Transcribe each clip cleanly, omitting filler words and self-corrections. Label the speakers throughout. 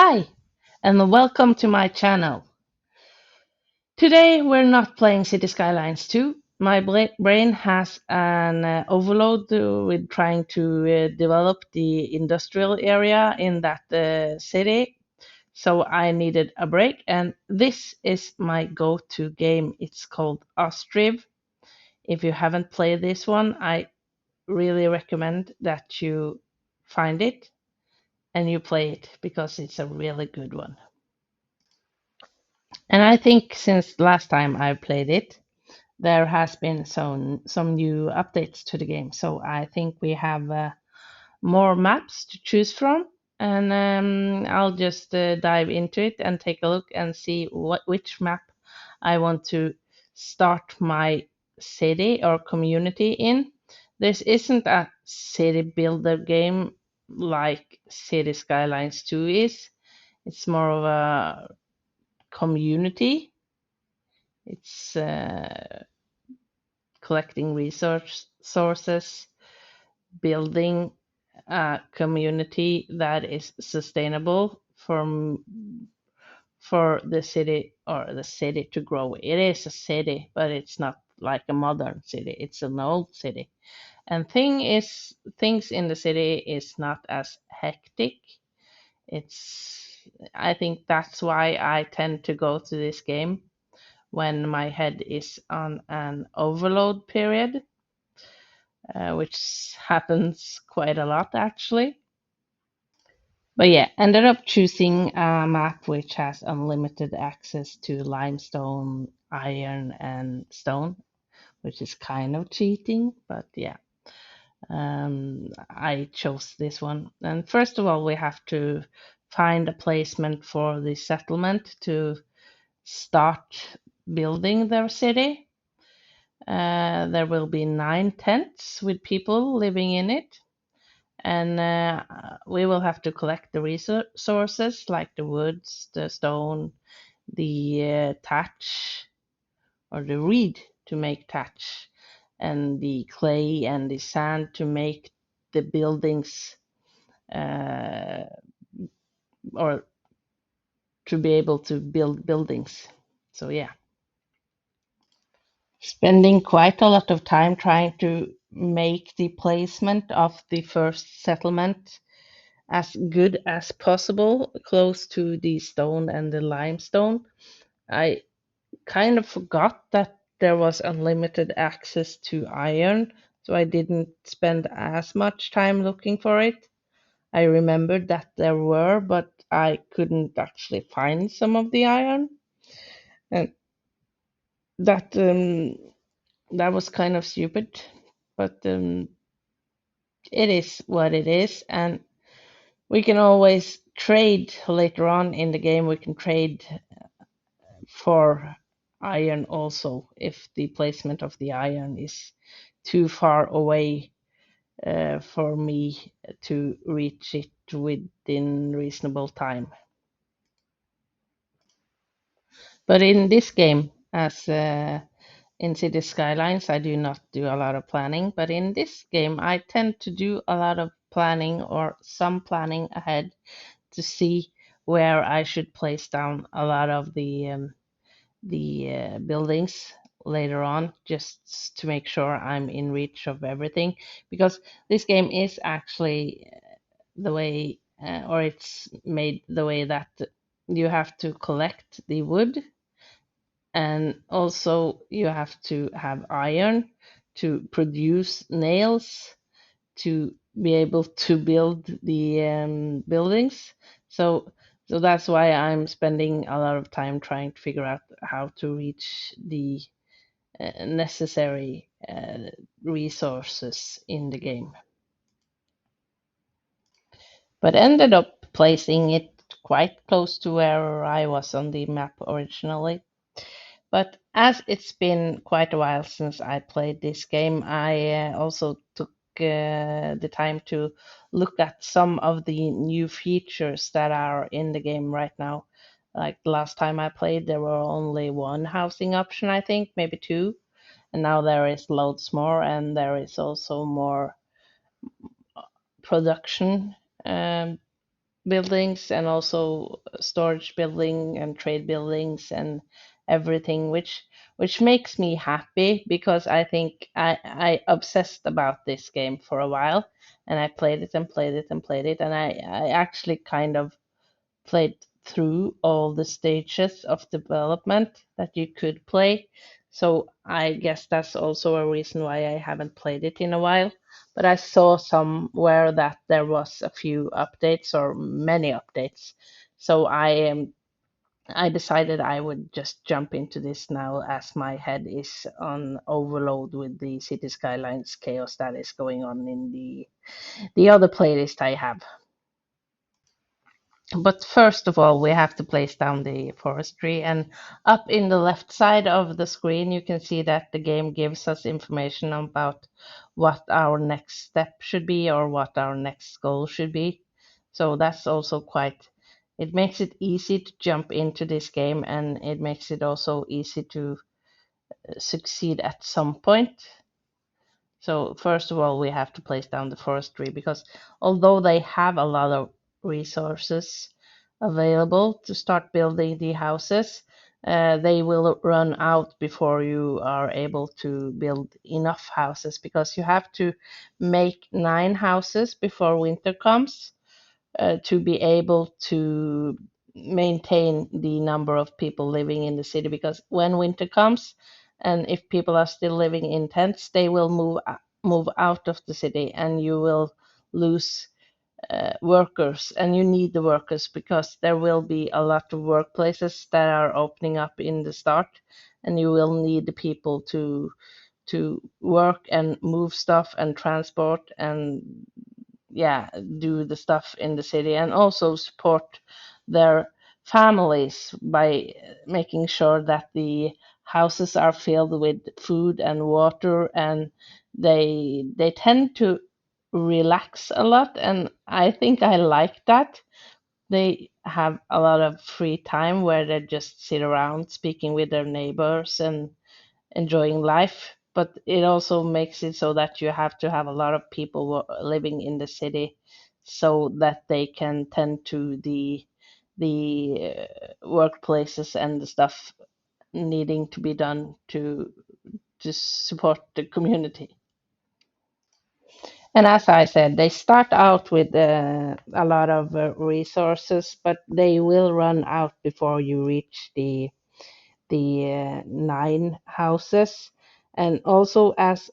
Speaker 1: Hi, and welcome to my channel. Today we're not playing City Skylines 2. My brain has an overload with trying to develop the industrial area in that city, so I needed a break, and this is my go-to game. It's called Ostriv. If you haven't played this one, I really recommend that you find it and you play it because it's a really good one. And I think since last time I played it, there has been some new updates to the game. So I think we have more maps to choose from, and I'll just dive into it and take a look and see which map I want to start my city or community in. This isn't a city builder game like City Skylines 2 is. It's more of a community. It's collecting resources, building a community that is sustainable for the city or the city to grow. It is a city, but it's not like a modern city. It's an old city. And things in the city is not as hectic. It's I think that's why I tend to go to this game when my head is on an overload period, which happens quite a lot actually. But yeah, ended up choosing a map which has unlimited access to limestone, iron, and stone, which is kind of cheating, but yeah. I chose this one. And first of all, we have to find a placement for the settlement to start building their city. There will be 9 tents with people living in it, and we will have to collect the resources like the woods, the stone, the thatch, or the reed to make thatch, and the clay and the sand to make the buildings, uh, or to be able to build buildings. So, yeah. Spending quite a lot of time trying to make the placement of the first settlement as good as possible, close to the stone and the limestone. I kind of forgot that there was unlimited access to iron, so I didn't spend as much time looking for it. I remembered that there were, but I couldn't actually find some of the iron, and that that was kind of stupid. But it is what it is, and we can always trade later on in the game. We can trade for iron also if the placement of the iron is too far away for me to reach it within reasonable time. But in this game, as in City Skylines, I do not do a lot of planning. But in this game, I tend to do a lot of planning or some planning ahead to see where I should place down a lot of the buildings later on, just to make sure I'm in reach of everything. Because this game is actually the way, or it's made the way that you have to collect the wood, and also you have to have iron to produce nails to be able to build the buildings. So, so that's why I'm spending a lot of time trying to figure out how to reach the necessary resources in the game. But ended up placing it quite close to where I was on the map originally. But as it's been quite a while since I played this game, I also took the time to look at some of the new features that are in the game right now. Like the last time I played, there were only one housing option, I think, maybe two, and now there is loads more, and there is also more production buildings and also storage building and trade buildings and everything, which makes me happy because I think I obsessed about this game for a while, and I played it and played it and played it, and I actually kind of played through all the stages of development that you could play. So I guess that's also a reason why I haven't played it in a while. But I saw somewhere that there was a few updates or many updates. So I decided I would just jump into this now as my head is on overload with the City Skylines chaos that is going on in the other playlist I have. But first of all, we have to place down the forestry. And up in the left side of the screen, you can see that the game gives us information about what our next step should be or what our next goal should be. So that's also quite, it makes it easy to jump into this game, and it makes it also easy to succeed at some point. So first of all, we have to place down the forestry because although they have a lot of resources available to start building the houses, they will run out before you are able to build enough houses because you have to make 9 houses before winter comes to be able to maintain the number of people living in the city because when winter comes and if people are still living in tents they will move out of the city and you will lose workers, and you need the workers because there will be a lot of workplaces that are opening up in the start, and you will need the people to work and move stuff and transport and yeah, do the stuff in the city and also support their families by making sure that the houses are filled with food and water, and they tend to relax a lot, and I think I like that. They have a lot of free time where they just sit around speaking with their neighbors and enjoying life, but it also makes it so that you have to have a lot of people living in the city so that they can tend to the workplaces and the stuff needing to be done to support the community. And as I said, they start out with a lot of resources, but they will run out before you reach the 9 houses. And also as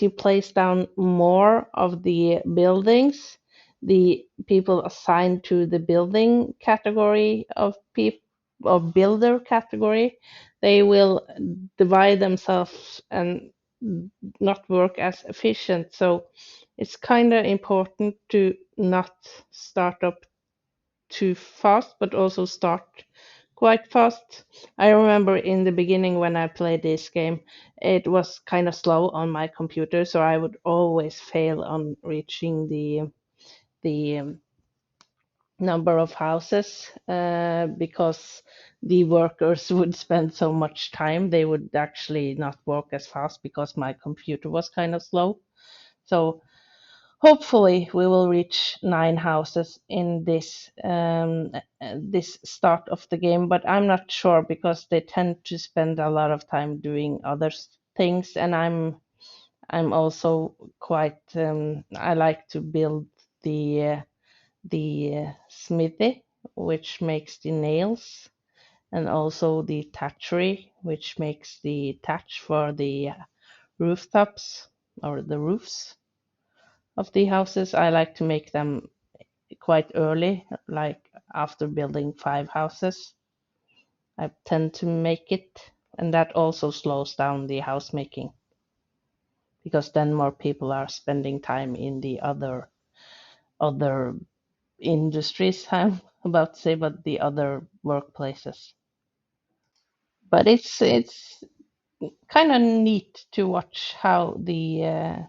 Speaker 1: you place down more of the buildings, the people assigned to the building category of people of builder category, they will divide themselves and not work as efficient. So it's kind of important to not start up too fast, but also start quite fast. I remember in the beginning when I played this game, it was kind of slow on my computer, so I would always fail on reaching the number of houses because the workers would spend so much time. They would actually not work as fast because my computer was kind of slow. So hopefully, we will reach 9 houses in this start of the game, but I'm not sure because they tend to spend a lot of time doing other things, and I'm also quite I like to build the smithy, which makes the nails, and also the thatchery, which makes the thatch for the rooftops or the roofs of the houses. I like to make them quite early, like after building 5 houses. I tend to make it, and that also slows down the house making because then more people are spending time in the other industries. I'm about to say, but the other workplaces. But it's kind of neat to watch how the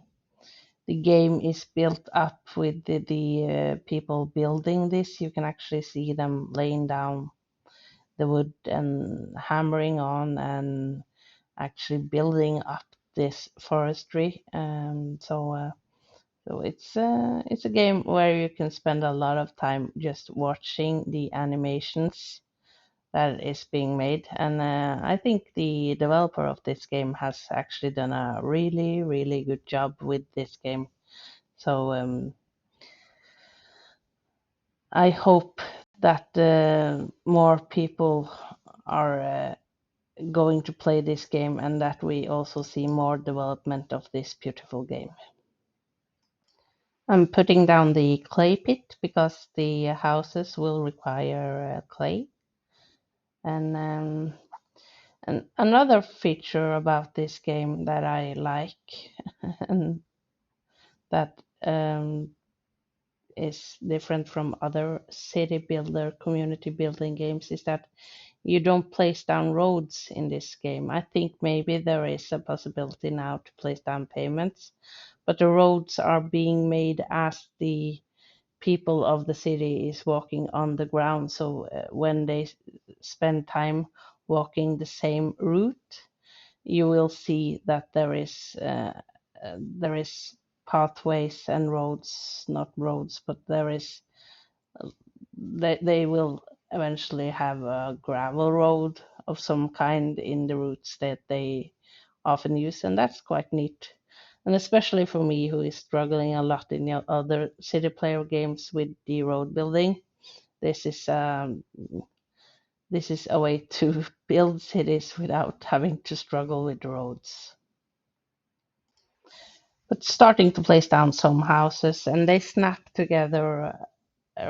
Speaker 1: game is built up with the people building this. You can actually see them laying down the wood and hammering on and actually building up this forestry. So it's a game where you can spend a lot of time just watching the animations that is being made, and I think the developer of this game has actually done a really, really good job with this game. So I hope that more people are going to play this game and that we also see more development of this beautiful game. I'm putting down the clay pit because the houses will require clay. And another feature about this game that I like and that is different from other city builder community building games is that you don't place down roads in this game. I think maybe there is a possibility now to place down payments, but the roads are being made as the people of the city is walking on the ground. So when they spend time walking the same route, you will see that there is pathways and roads, not roads, but there is they will eventually have a gravel road of some kind in the routes that they often use, and that's quite neat. And especially for me, who is struggling a lot in the other city player games with the road building, this is um, this is a way to build cities without having to struggle with the roads. But starting to place down some houses, and they snap together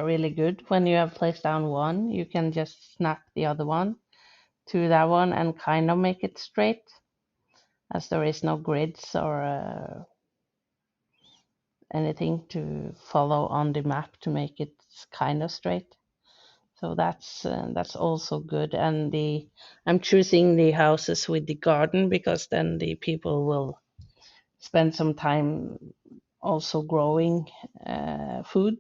Speaker 1: really good. When you have placed down one, you can just snap the other one to that one and kind of make it straight, as there is no grids or anything to follow on the map to make it kind of straight. So that's also good. And the I'm choosing the houses with the garden because then the people will spend some time also growing food,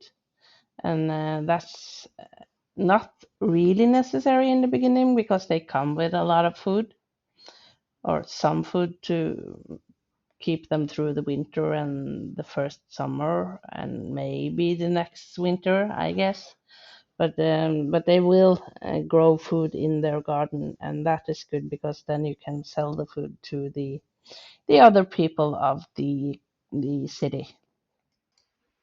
Speaker 1: and that's not really necessary in the beginning because they come with a lot of food or some food to keep them through the winter and the first summer and maybe the next winter, I guess. But they will grow food in their garden, and that is good because then you can sell the food to the other people of the city.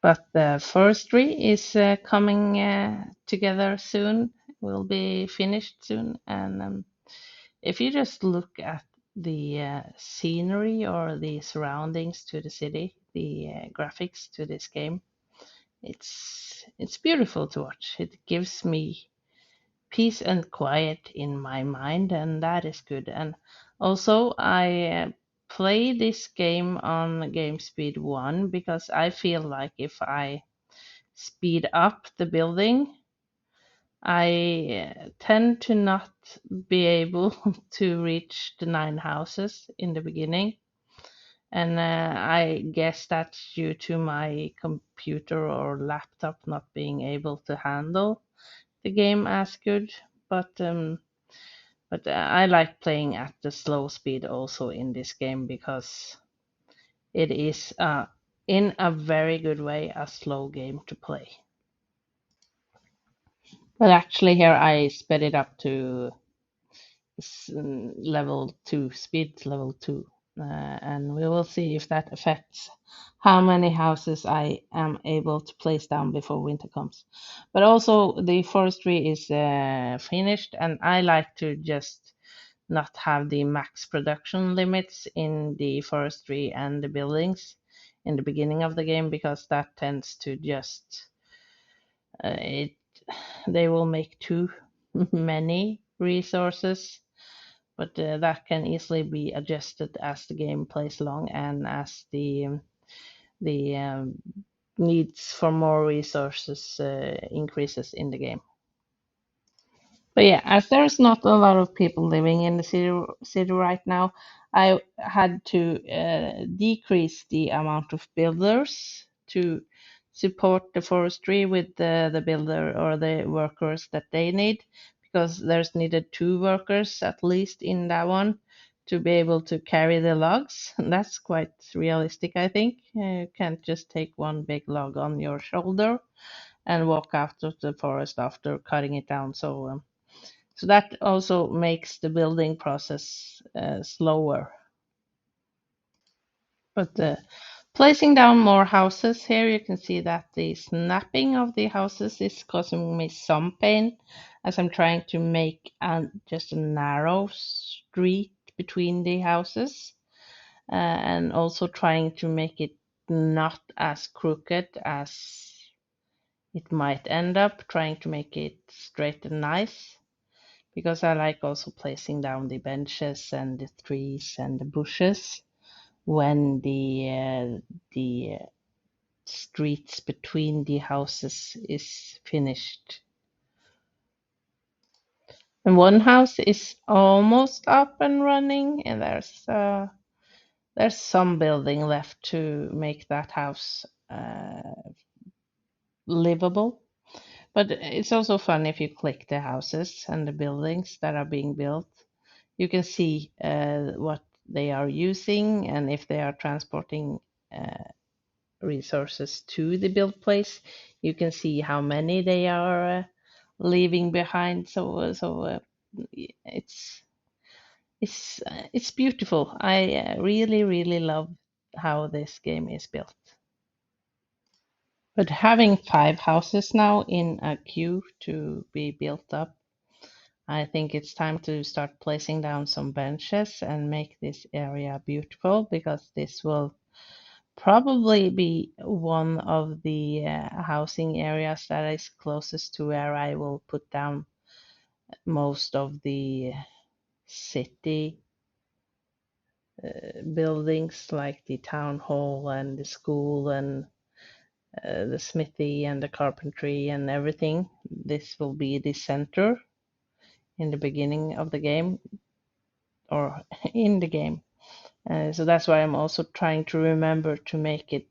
Speaker 1: But the forestry is coming together soon. Will be finished soon, and if you just look at the scenery or the surroundings to the city, the graphics to this game, it's beautiful to watch. It gives me peace and quiet in my mind, and that is good. And also, I play this game on game speed 1 because I feel like if I speed up the building, I tend to not be able to reach the 9 houses in the beginning. And I guess that's due to my computer or laptop not being able to handle the game as good. But I like playing at the slow speed also in this game because it is in a very good way a slow game to play. But actually here I sped it up to level 2, speed level 2. And we will see if that affects how many houses I am able to place down before winter comes. But also the forestry is finished, and I like to just not have the max production limits in the forestry and the buildings in the beginning of the game because that tends to just it they will make too many resources, but that can easily be adjusted as the game plays along and as the needs for more resources increases in the game. But yeah, as there's not a lot of people living in the city right now, I had to decrease the amount of builders to support the forestry with the builder or the workers that they need, because there's needed 2 workers at least in that one to be able to carry the logs. That's quite realistic, I think. You can't just take one big log on your shoulder and walk out of the forest after cutting it down. So that also makes the building process slower. But placing down more houses here, you can see that the snapping of the houses is causing me some pain as I'm trying to make just a narrow street between the houses, and also trying to make it not as crooked as it might end up, trying to make it straight and nice. Because I like also placing down the benches and the trees and the bushes when the streets between the houses is finished. And one house is almost up and running, and there's some building left to make that house livable. But it's also fun if you click the houses and the buildings that are being built. You can see what they are using and if they are transporting uh, resources to the build place. You can see how many they are leaving behind. So it's it's beautiful. I really love how this game is built. But having 5 houses now in a queue to be built up, I think it's time to start placing down some benches and make this area beautiful, because this will probably be one of the housing areas that is closest to where I will put down most of the city buildings, like the town hall and the school and the smithy and the carpentry and everything. This will be the center in the beginning of the game, or in the game. So that's why I'm also trying to remember to make it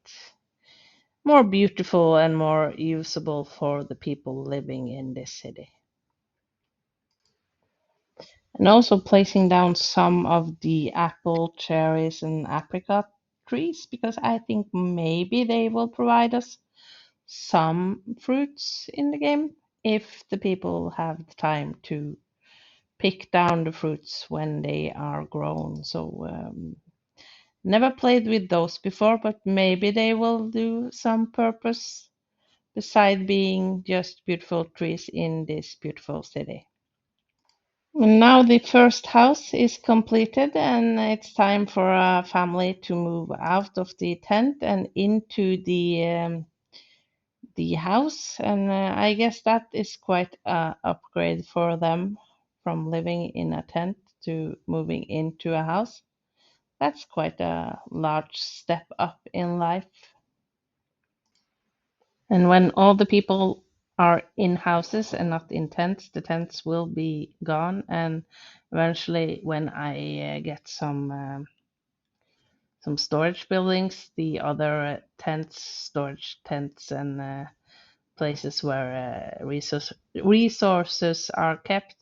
Speaker 1: more beautiful and more usable for the people living in this city. And also placing down some of the apple, cherries, and apricot trees, because I think maybe they will provide us some fruits in the game if the people have the time to pick down the fruits when they are grown. So never played with those before, but maybe they will do some purpose beside being just beautiful trees in this beautiful city. And now the first house is completed, and it's time for a family to move out of the tent and into the house. And I guess that is quite a upgrade for them from living in a tent to moving into a house. That's quite a large step up in life. And when all the people are in houses and not in tents, the tents will be gone. And eventually, when I get some storage buildings, the other tents, storage tents, and places where resources are kept,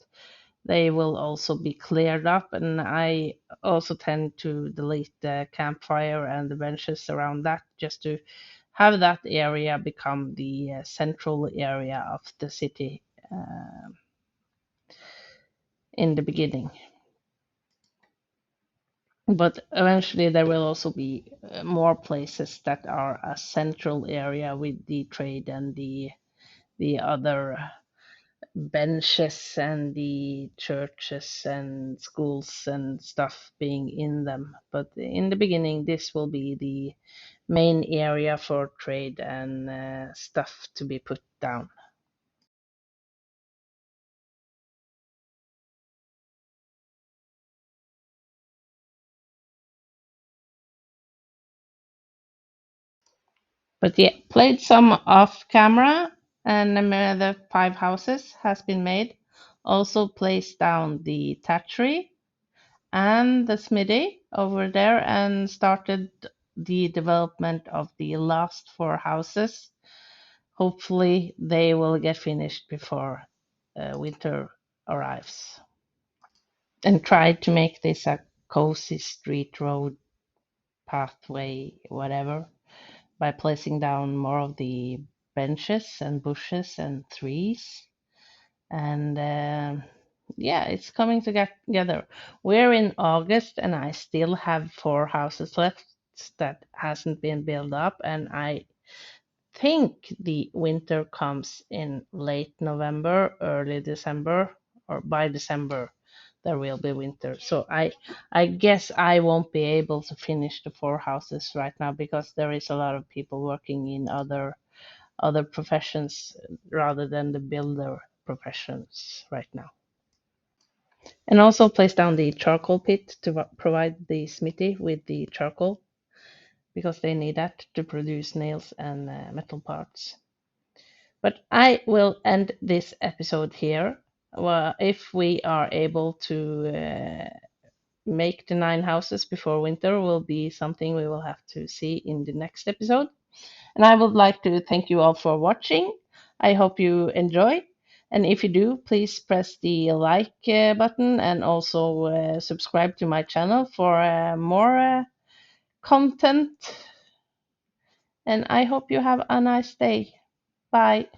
Speaker 1: they will also be cleared up. And I also tend to delete the campfire and the benches around that, just to have that area become the central area of the city in the beginning. But eventually, there will also be more places that are a central area with the trade and the other benches and the churches and schools and stuff being in them. But in the beginning, this will be the main area for trade and stuff to be put down. But yeah, played some off camera, and the 5 houses has been made. Also placed down the tannery and the smithy over there, and started the development of the last 4 houses. Hopefully, they will get finished before winter arrives. And tried to make this a cozy street road pathway, whatever, by placing down more of the benches and bushes and trees. And yeah, it's coming together. We're in August, and I still have 4 houses left that hasn't been built up, and I think the winter comes in late November, early December, or by December there will be winter. So I guess I won't be able to finish the 4 houses right now because there is a lot of people working in other professions rather than the builder professions right now. And also place down the charcoal pit to provide the smithy with the charcoal because they need that to produce nails and metal parts. But I will end this episode here. Well, if we are able to make the 9 houses before winter, will be something we will have to see in the next episode. And I would like to thank you all for watching. I hope you enjoy. And if you do, please press the like button and also subscribe to my channel for more content. And I hope you have a nice day. Bye.